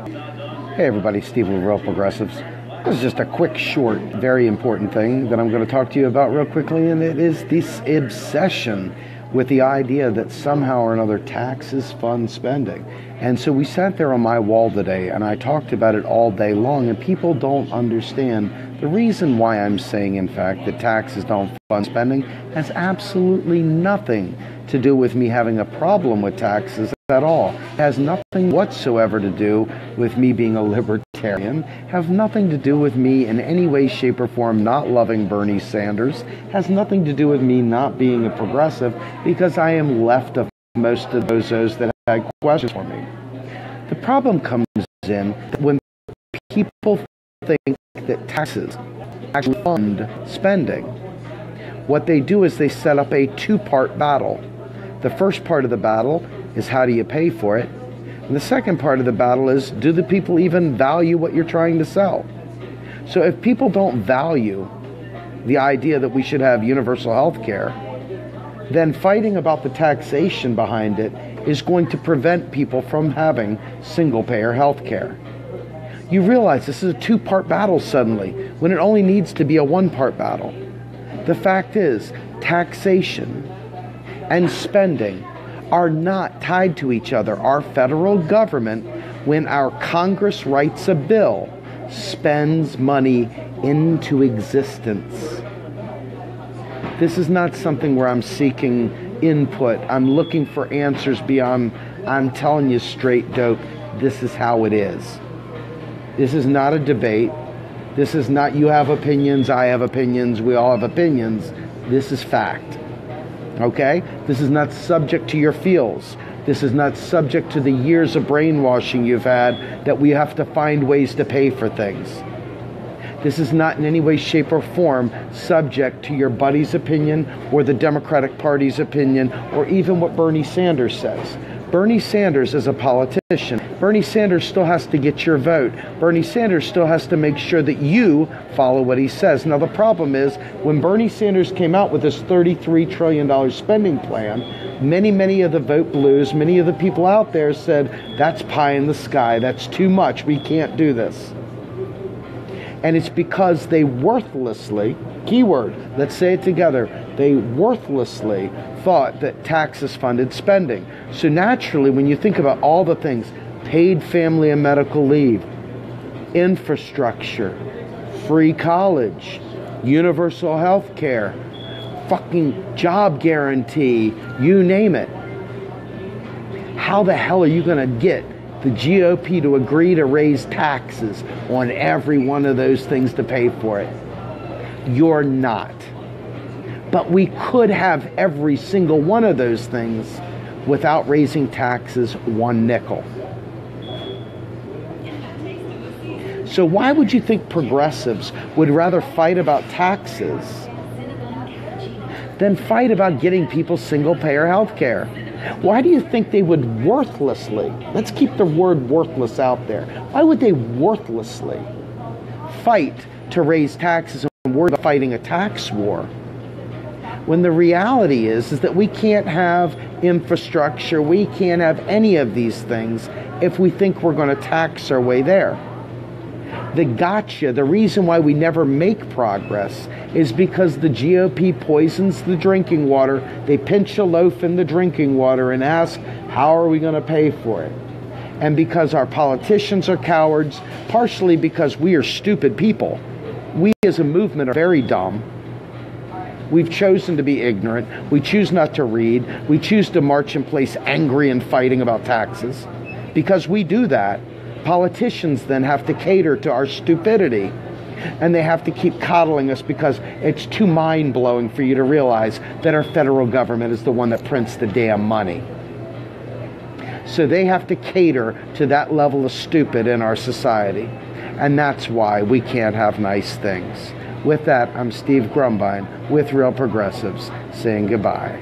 Hey everybody, Steve with Real Progressives. This is just a quick, short, very important thing that I'm going to talk to you about real quickly, and it is this obsession with the idea that somehow or another taxes fund spending. And so we sat there on my wall today and I talked about it all day long, and people don't understand the reason why I'm saying, in fact, that taxes don't fund spending has absolutely nothing to do with me having a problem with taxes at all. It has nothing whatsoever to do with me being a libertarian, have nothing to do with me in any way, shape, or form not loving Bernie Sanders, has nothing to do with me not being a progressive, because I am left of most of those that had questions for me. The problem comes in when people think that taxes actually fund spending. What they do is they set up a two-part battle. The first part of the battle is how do you pay for it? And the second part of the battle is, do the people even value what you're trying to sell? So if people don't value the idea that we should have universal health care, then fighting about the taxation behind it is going to prevent people from having single-payer health care. You realize this is a two-part battle suddenly, when it only needs to be a one-part battle. The fact is, taxation and spending are not tied to each other. Our federal government, when our Congress writes a bill, spends money into existence. This is not something where I'm seeking input. I'm looking for answers beyond, I'm telling you straight dope, this is how it is. This is not a debate. This is not you have opinions, I have opinions, we all have opinions. This is fact. Okay? This is not subject to your feels. This is not subject to the years of brainwashing you've had that we have to find ways to pay for things. This is not in any way, shape, or form subject to your buddy's opinion or the Democratic Party's opinion or even what Bernie Sanders says. Bernie Sanders is a politician. Bernie Sanders still has to get your vote. Bernie Sanders still has to make sure that you follow what he says. Now, the problem is, when Bernie Sanders came out with this $33 trillion spending plan, many of the vote blues, many of the people out there said, that's pie in the sky, that's too much, we can't do this. And it's because they worthlessly, keyword, let's say it together, they worthlessly thought that taxes funded spending. So naturally, when you think about all the things, paid family and medical leave, infrastructure, free college, universal health care, fucking job guarantee, you name it. How the hell are you going to get the GOP to agree to raise taxes on every one of those things to pay for it? You're not. But we could have every single one of those things without raising taxes one nickel. So why would you think progressives would rather fight about taxes than fight about getting people single-payer health care? Why do you think they would worthlessly, let's keep the word worthless out there, why would they worthlessly fight to raise taxes and worry about fighting a tax war, when the reality is that we can't have infrastructure, we can't have any of these things if we think we're going to tax our way there? The gotcha, the reason why we never make progress is because the GOP poisons the drinking water. They pinch a loaf in the drinking water and ask, how are we going to pay for it? And because our politicians are cowards, partially because we are stupid people. We as a movement are very dumb. We've chosen to be ignorant. We choose not to read. We choose to march in place angry and fighting about taxes. Because we do that, politicians then have to cater to our stupidity. And they have to keep coddling us because it's too mind-blowing for you to realize that our federal government is the one that prints the damn money. So they have to cater to that level of stupid in our society. And that's why we can't have nice things. With that, I'm Steve Grumbine with Real Progressives saying goodbye.